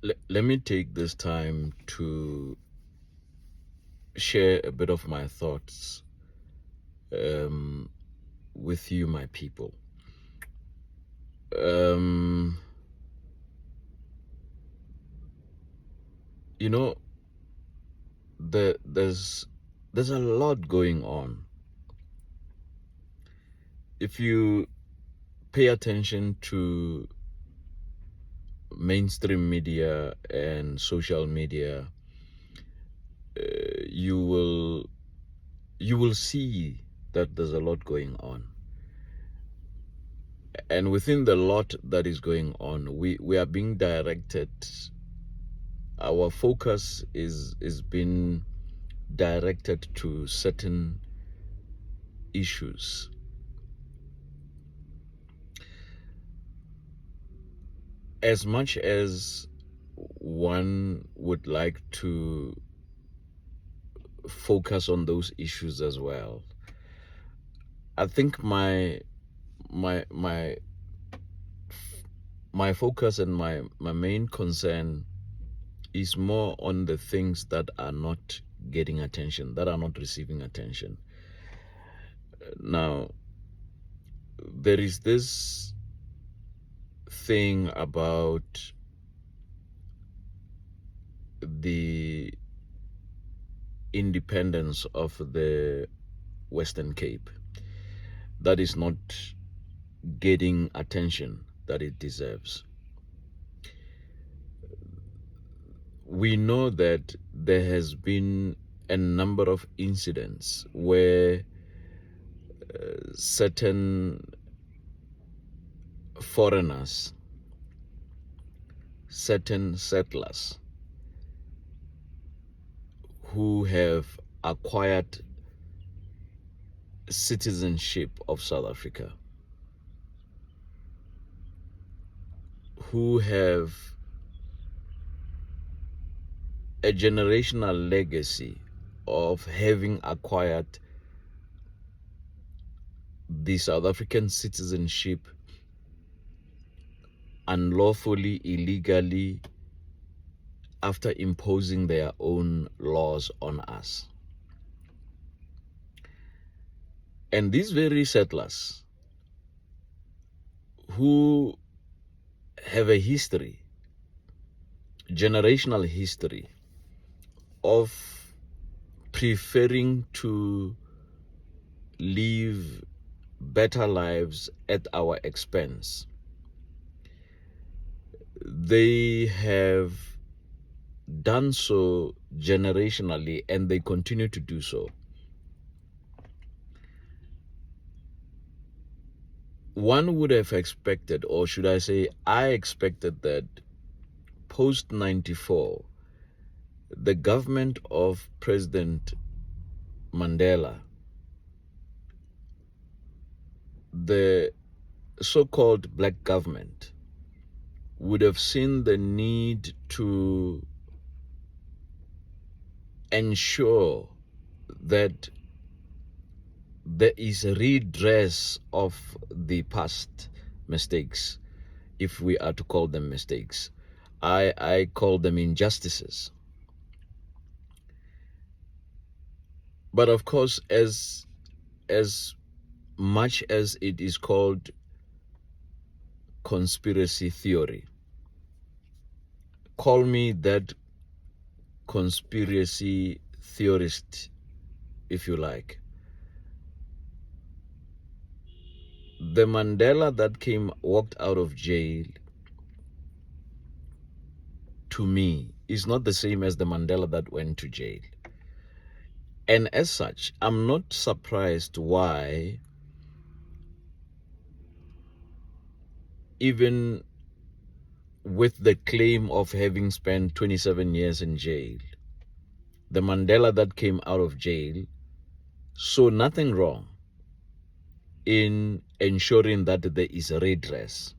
let me take this time to share a bit of my thoughts um, with you, my people. Um, you know, there's a lot going on. If you pay attention to mainstream media and social media, you will see that there's a lot going on. And within the lot that is going on, we are being directed. Our focus is being directed to certain issues. As much as one would like to focus on those issues as well, I think my my my focus and my main concern is more on the things that are not getting attention, that are not receiving attention. Now, there is this thing about the independence of the Western Cape that is not getting attention that it deserves. We know that there has been a number of incidents where certain foreigners, certain settlers who have acquired citizenship of South Africa, who have a generational legacy of having acquired the South African citizenship unlawfully, illegally, after imposing their own laws on us. And these very settlers who have a history, generational history, of preferring to live better lives at our expense, they have done so generationally, and they continue to do so. One would have expected, or should I say, I expected that post 94, the government of President Mandela, the so-called black government, would have seen the need to ensure that there is a redress of the past mistakes, if we are to call them mistakes. I call them injustices. But of course, as much as it is called conspiracy theory, call me that conspiracy theorist if you like, the Mandela that walked out of jail, to me, is not the same as the Mandela that went to jail. And as such, I'm not surprised why, even with the claim of having spent 27 years in jail, the Mandela that came out of jail saw nothing wrong in ensuring that there is a redress.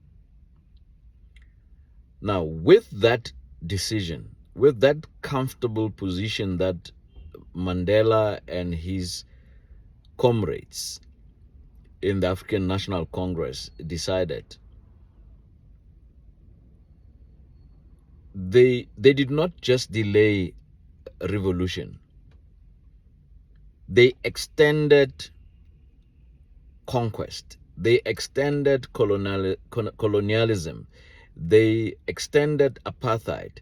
Now, with that decision, with that comfortable position that Mandela and his comrades in the African National Congress decided, they did not just delay revolution. They extended conquest. They extended colonialism. They extended apartheid.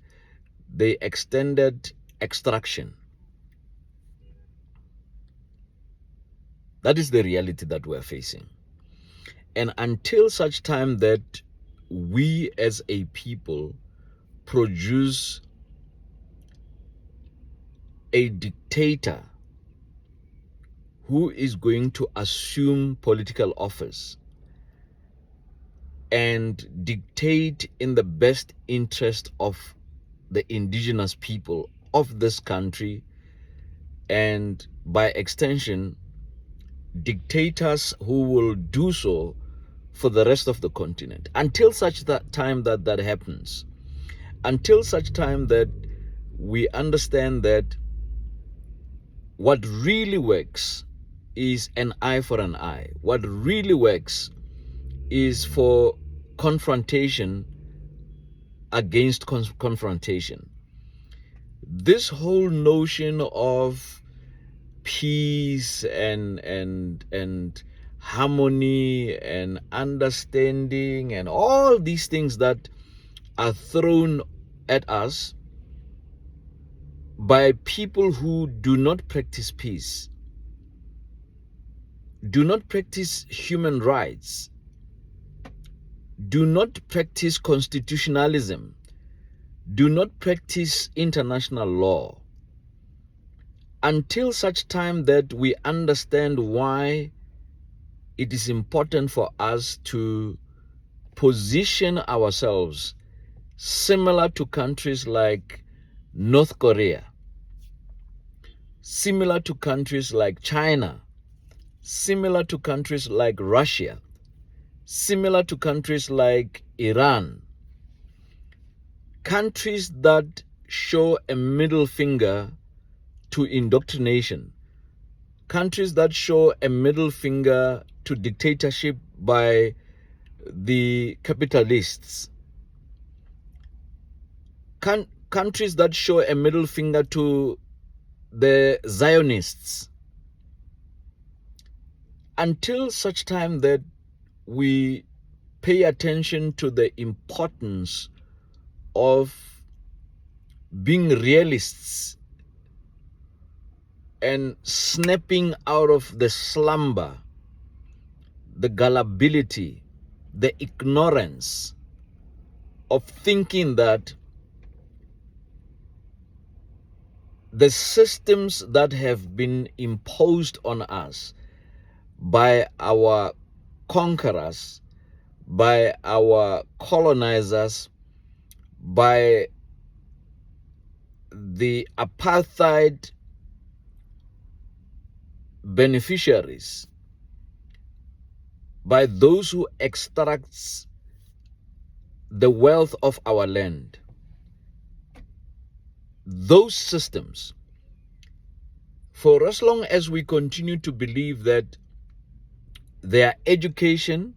They extended extraction. That is the reality that we're facing. And until such time that we as a people produce a dictator who is going to assume political office and dictate in the best interest of the indigenous people of this country, and by extension, dictators who will do so for the rest of the continent. Until such time that happens, until such time that we understand that what really works is an eye for an eye. What really works is for confrontation against confrontation. This whole notion of peace and harmony and understanding and all these things that are thrown at us by people who do not practice peace, do not practice human rights, do not practice constitutionalism, do not practice international law. Until such time that we understand why it is important for us to position ourselves similar to countries like North Korea, similar to countries like China, similar to countries like Russia, similar to countries like Iran, countries that show a middle finger to indoctrination, countries that show a middle finger to dictatorship by the capitalists, countries that show a middle finger to the Zionists. Until such time that we pay attention to the importance of being realists and snapping out of the slumber, the gullibility, the ignorance of thinking that the systems that have been imposed on us by our conquerors, by our colonizers, by the apartheid beneficiaries, by those who extracts the wealth of our land. Those systems, for as long as we continue to believe that their education,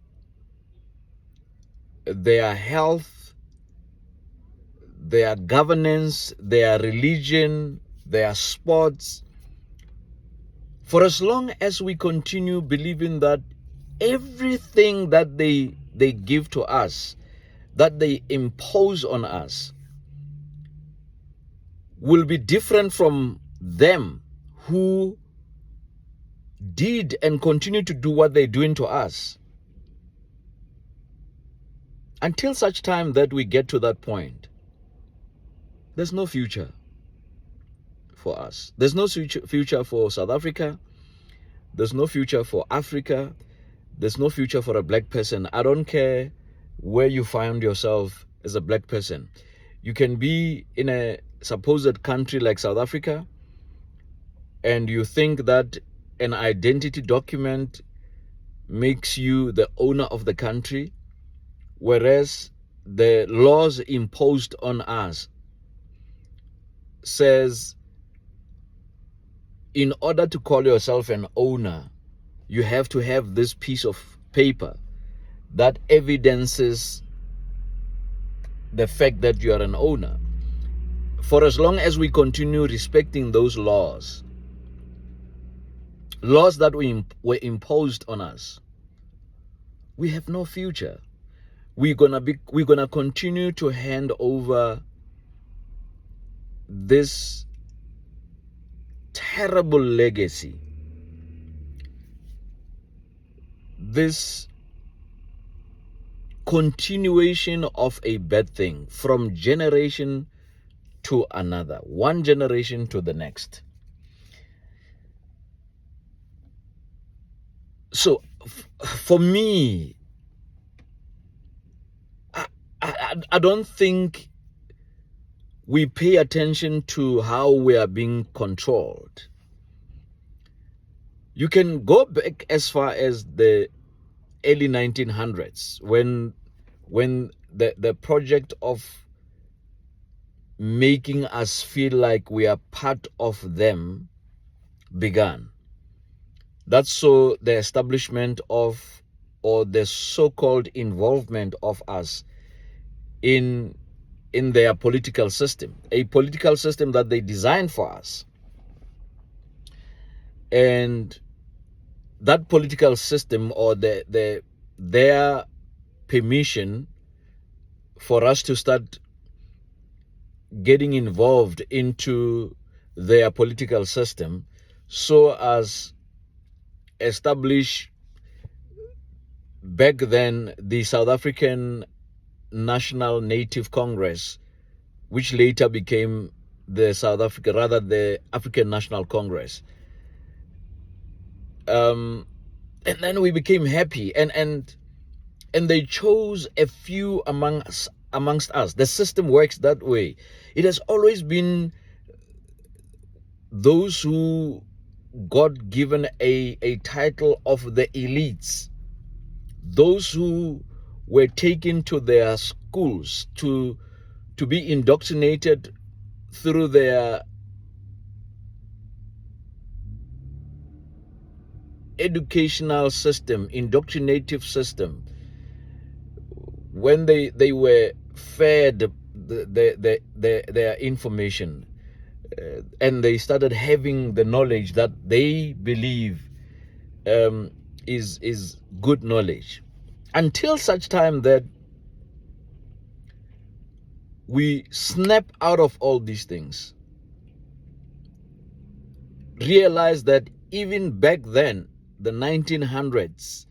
their health, their governance, their religion, their sports, for as long as we continue believing that everything that they give to us, that they impose on us, will be different from them who did and continue to do what they're doing to us. Until such time that we get to that point, there's no future for us. There's no future for South Africa. There's no future for Africa. There's no future for a black person. I don't care where you find yourself as a black person. You can be in a supposed country like South Africa, and you think that an identity document makes you the owner of the country, whereas the laws imposed on us says in order to call yourself an owner, you have to have this piece of paper that evidences the fact that you are an owner. for as long as we continue respecting those laws that were imposed on us, we have no future. We're gonna continue to hand over this terrible legacy, this continuation of a bad thing from generation to another, one generation to the next. So for me, I don't think we pay attention to how we are being controlled. You can go back as far as the early 1900s when the project of making us feel like we are part of them began. That's so the establishment of, or the so-called involvement of us in their political system, a political system that they designed for us. And that political system, or their permission for us to start getting involved into their political system, so as establish back then the South African National Native Congress, which later became the the African National Congress. And then we became happy, and they chose a few amongst us. The system works that way. It has always been those who got given a title of the elites, those who were taken to their schools to be indoctrinated through their educational system, indoctrinative system. When they were fed their information, and they started having the knowledge that they believe is good knowledge, until such time that we snap out of all these things, realize that even back then, the 1900s,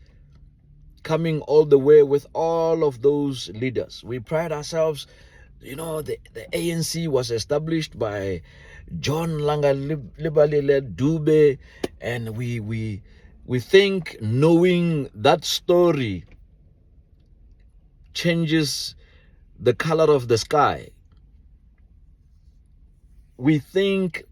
coming all the way with all of those leaders, we pride ourselves, the ANC was established by John Langalibalele Dube, and we think knowing that story changes the color of the sky. We think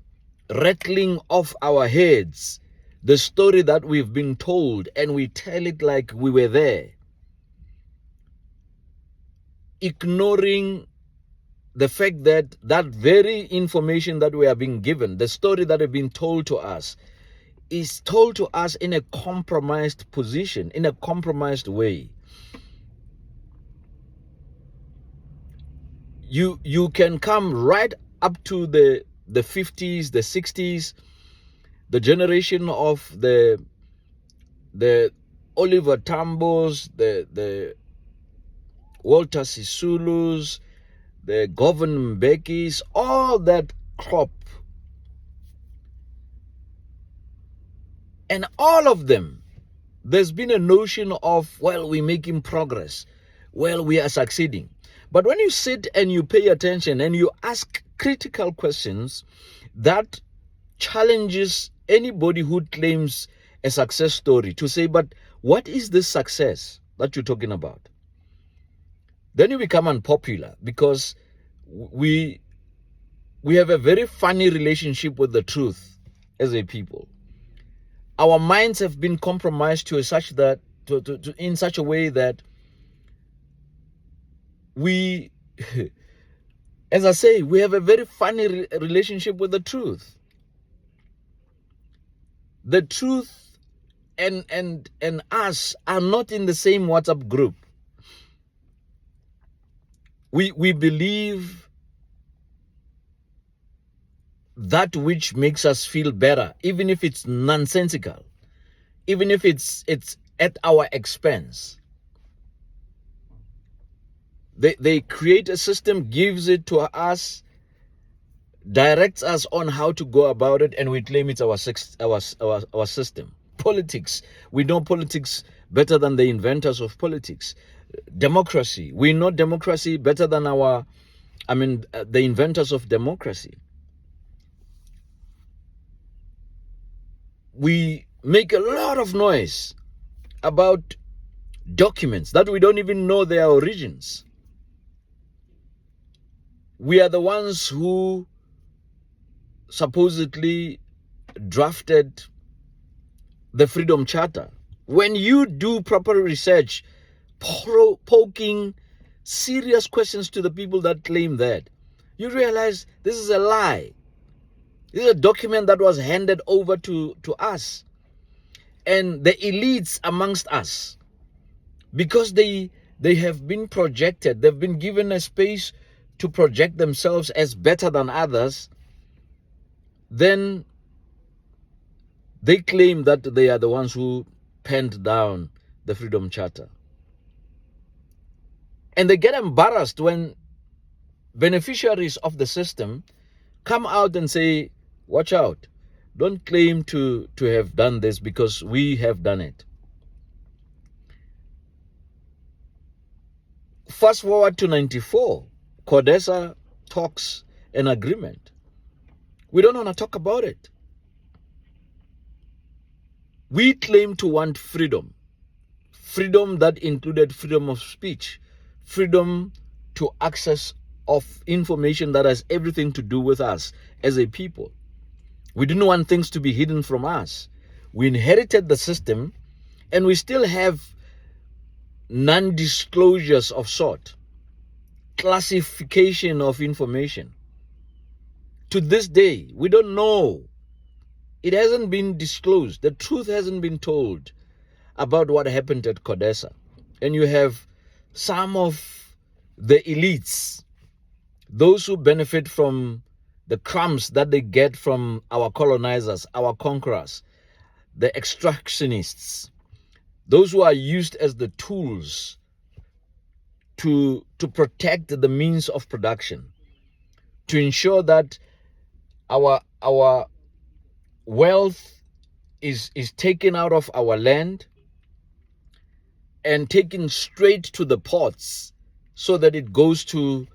rattling off our heads the story that we've been told, and we tell it like we were there, ignoring the fact that that very information that we are being given, the story that has been told to us, is told to us in a compromised position, in a compromised way. You can come right up to the 50s, the 60s, the generation of the Oliver Tambos, the Walter Sisulus, the Govan Mbekis, all that crop. And all of them, there's been a notion of, well, we're making progress. Well, we are succeeding. But when you sit and you pay attention and you ask critical questions that challenges anybody who claims a success story to say, but what is this success that you're talking about? Then you become unpopular, because we have a very funny relationship with the truth as a people. Our minds have been compromised in such a way that we, as I say, we have a very funny relationship with the truth. The truth and us are not in the same WhatsApp group. We believe that which makes us feel better, even if it's nonsensical, even if it's at our expense. They create a system, gives it to us, directs us on how to go about it, and we claim it's our system. Politics, we know politics better than the inventors of politics. Democracy, we know democracy better than the inventors of democracy. We make a lot of noise about documents that we don't even know their origins. We are the ones who supposedly drafted the Freedom Charter. When you do proper research, poking serious questions to the people that claim that, you realize this is a lie. This is a document that was handed over to us and the elites amongst us, because they have been projected, they've been given a space to project themselves as better than others. Then they claim that they are the ones who penned down the Freedom Charter. And they get embarrassed when beneficiaries of the system come out and say, watch out, don't claim to have done this because we have done it. Fast forward to 94, CODESA talks an agreement. We don't want to talk about it. We claim to want freedom. Freedom that included freedom of speech, freedom to access of information that has everything to do with us as a people. We didn't want things to be hidden from us. We inherited the system, and we still have non-disclosures of sort, classification of information. To this day, we don't know. It hasn't been disclosed. The truth hasn't been told about what happened at CODESA. And you have some of the elites, those who benefit from the crumbs that they get from our colonizers, our conquerors, the extractionists, those who are used as the tools to protect the means of production, to ensure that our wealth is taken out of our land and taken straight to the ports so that it goes to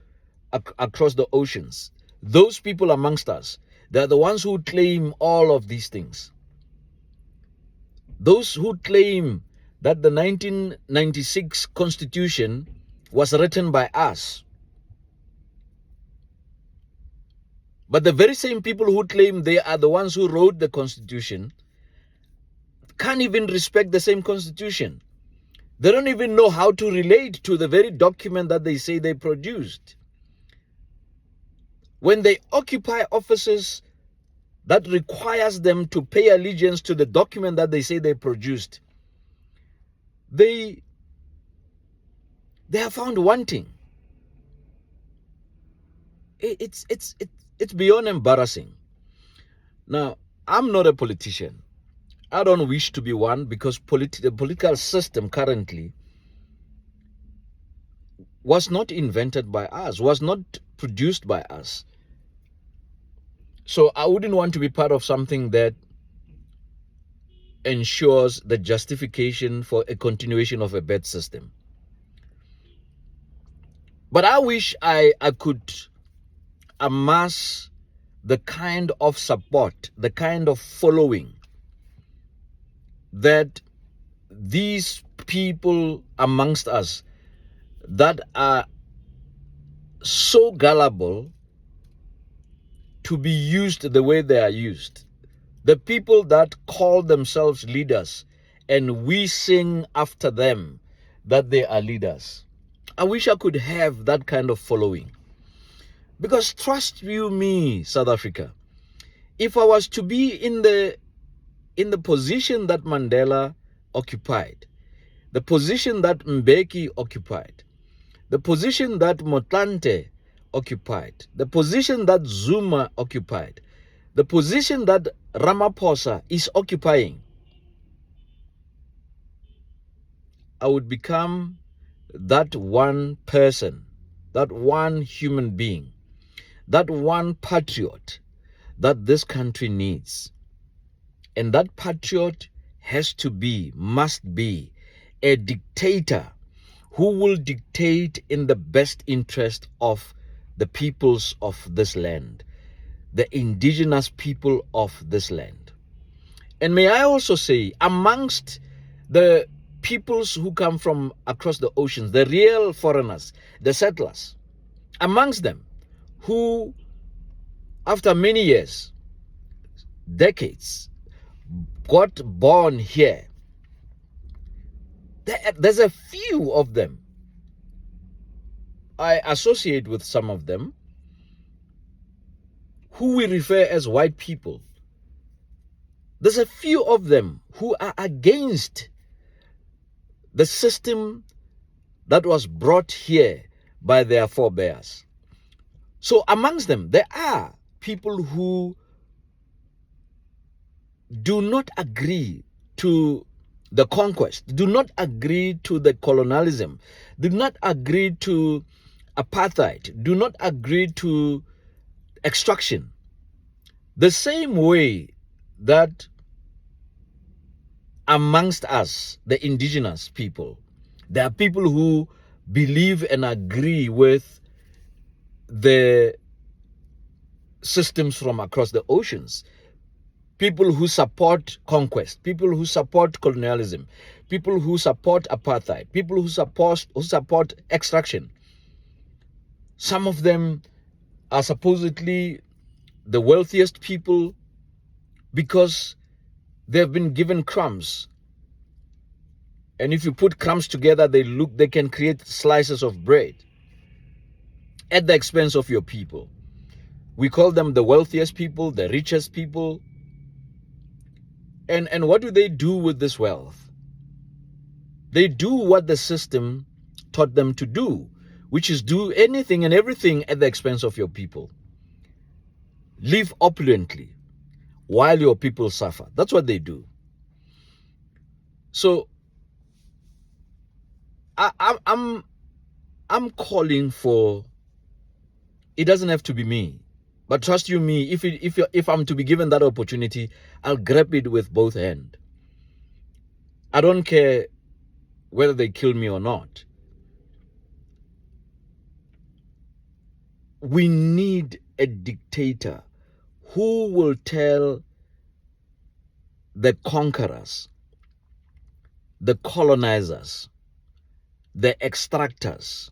across the oceans. Those people amongst us, they're the ones who claim all of these things. Those who claim that the 1996 Constitution was written by us. But the very same people who claim they are the ones who wrote the Constitution can't even respect the same Constitution. They don't even know how to relate to the very document that they say they produced. When they occupy offices that requires them to pay allegiance to the document that they say they produced, they are found wanting. It's beyond embarrassing. Now, I'm not a politician. I don't wish to be one, because the political system currently was not invented by us, was not produced by us. So I wouldn't want to be part of something that ensures the justification for a continuation of a bad system. But I wish I could amass the kind of support, the kind of following that these people amongst us that are so gullible to be used the way they are used, the people that call themselves leaders and we sing after them that they are leaders. I wish I could have that kind of following. Because trust you me, South Africa, if I was to be in the position that Mandela occupied, the position that Mbeki occupied, the position that Motlanthe occupied, the position that Zuma occupied, the position that Ramaphosa is occupying, I would become that one person, that one human being, that one patriot that this country needs. And that patriot must be a dictator who will dictate in the best interest of the peoples of this land, the indigenous people of this land. And may I also say, amongst the peoples who come from across the oceans, the real foreigners, the settlers, amongst them, who after many years, decades, got born here, there's a few of them. I associate with some of them who we refer as white people. There's a few of them who are against the system that was brought here by their forebears. So amongst them, there are people who do not agree to the conquest, do not agree to the colonialism, do not agree to apartheid, do not agree to extraction. The same way that amongst us, the indigenous people, there are people who believe and agree with the systems from across the oceans. People who support conquest, people who support colonialism, people who support apartheid, people who support extraction. Some of them are supposedly the wealthiest people because they've been given crumbs. And if you put crumbs together, they can create slices of bread at the expense of your people. We call them the wealthiest people, the richest people. And what do they do with this wealth? They do what the system taught them to do, which is do anything and everything at the expense of your people. Live opulently while your people suffer. That's what they do. So I'm calling for, it doesn't have to be me, but trust you me, if I'm to be given that opportunity, I'll grab it with both hands. I don't care whether they kill me or not. We need a dictator who will tell the conquerors, the colonizers, the extractors,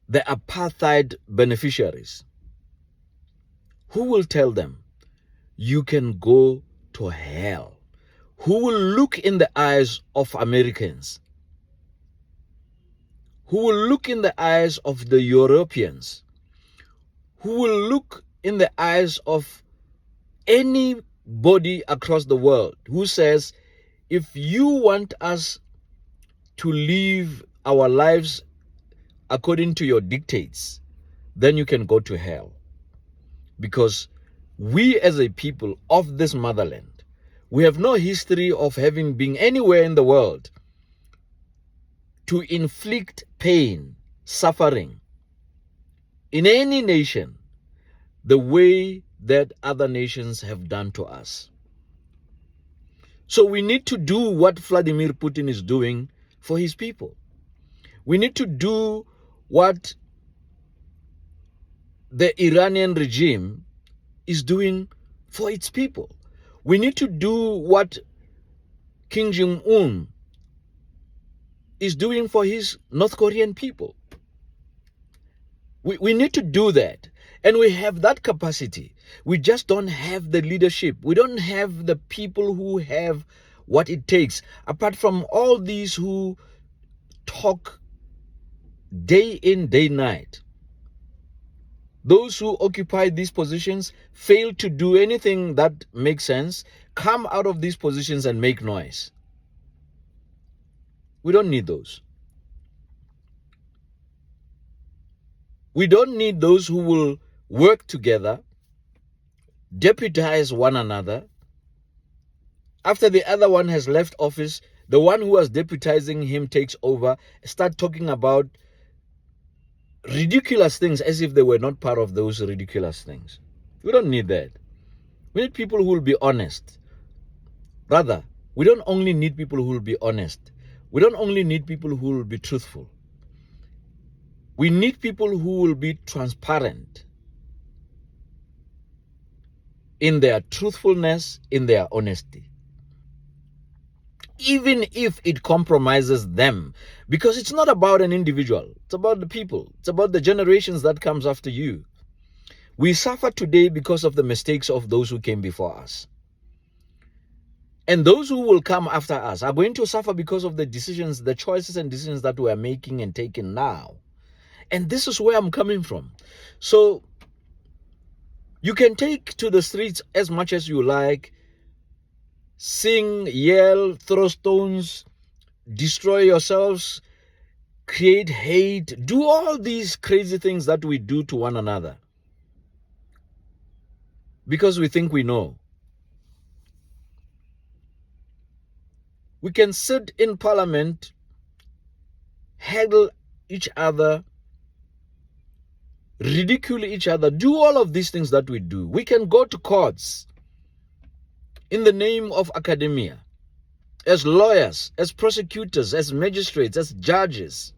the apartheid beneficiaries, who will tell them, you can go to hell. Who will look in the eyes of Americans, who will look in the eyes of the Europeans, who will look in the eyes of anybody across the world who says, if you want us to live our lives according to your dictates, then you can go to hell. Because we as a people of this motherland, we have no history of having been anywhere in the world to inflict pain, suffering in any nation the way that other nations have done to us. So we need to do what Vladimir Putin is doing for his people. We need to do what the Iranian regime is doing for its people. We need to do what Kim Jong-un is doing for his North Korean people. We need to do that. And we have that capacity. We just don't have the leadership. We don't have the people who have what it takes. Apart from all these who talk day in, day night. Those who occupy these positions fail to do anything that makes sense, come out of these positions and make noise. We don't need those. We don't need those who will work together deputize one another. After the other one has left office, the one who was deputizing him takes over, start talking about ridiculous things as if they were not part of those ridiculous things. We don't need that. We need people who will be honest. Rather, we don't only need people who will be honest. We don't only need people who will be truthful. We need people who will be transparent in their truthfulness, in their honesty. Even if it compromises them, because it's not about an individual, it's about the people, it's about the generations that comes after you. We suffer today because of the mistakes of those who came before us, and those who will come after us are going to suffer because of the decisions, the choices and decisions that we are making and taking now. And this is where I'm coming from. So you can take to the streets as much as you like, sing, yell, throw stones, destroy yourselves, create hate, do all these crazy things that we do to one another because we think we know. We can sit in parliament, haggle each other, ridicule each other, do all of these things that we do. We can go to courts in the name of academia, as lawyers, as prosecutors, as magistrates, as judges,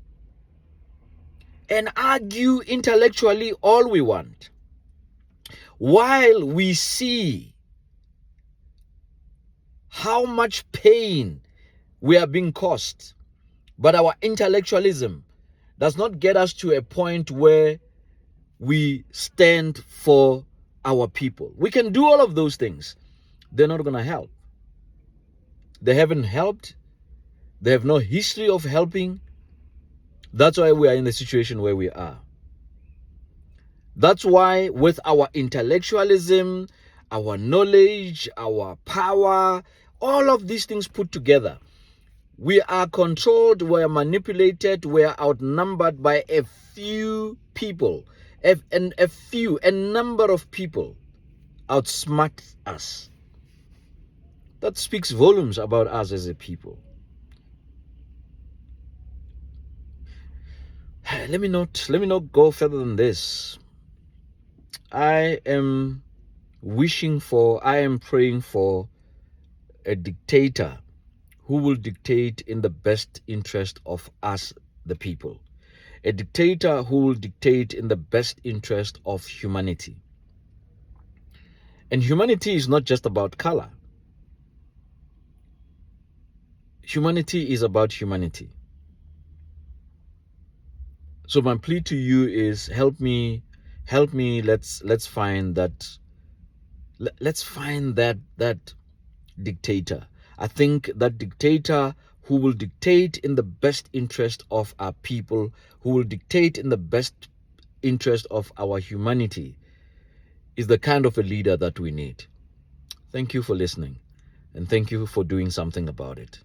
and argue intellectually all we want, while we see how much pain we are being caused. But our intellectualism does not get us to a point where we stand for our people. We can do all of those things. They're not going to help. They haven't helped. They have no history of helping. That's why we are in the situation where we are. That's why with our intellectualism, our knowledge, our power, all of these things put together, we are controlled, we are manipulated, we are outnumbered by a few people. A number of people outsmart us. That speaks volumes about us as a people. Let me not go further than this. I am praying for a dictator who will dictate in the best interest of us, the people. A dictator who will dictate in the best interest of humanity. And humanity is not just about color. Humanity is about humanity. So my plea to you is help me, let's find that dictator. I think that dictator who will dictate in the best interest of our people, who will dictate in the best interest of our humanity, is the kind of a leader that we need. Thank you for listening, and thank you for doing something about it.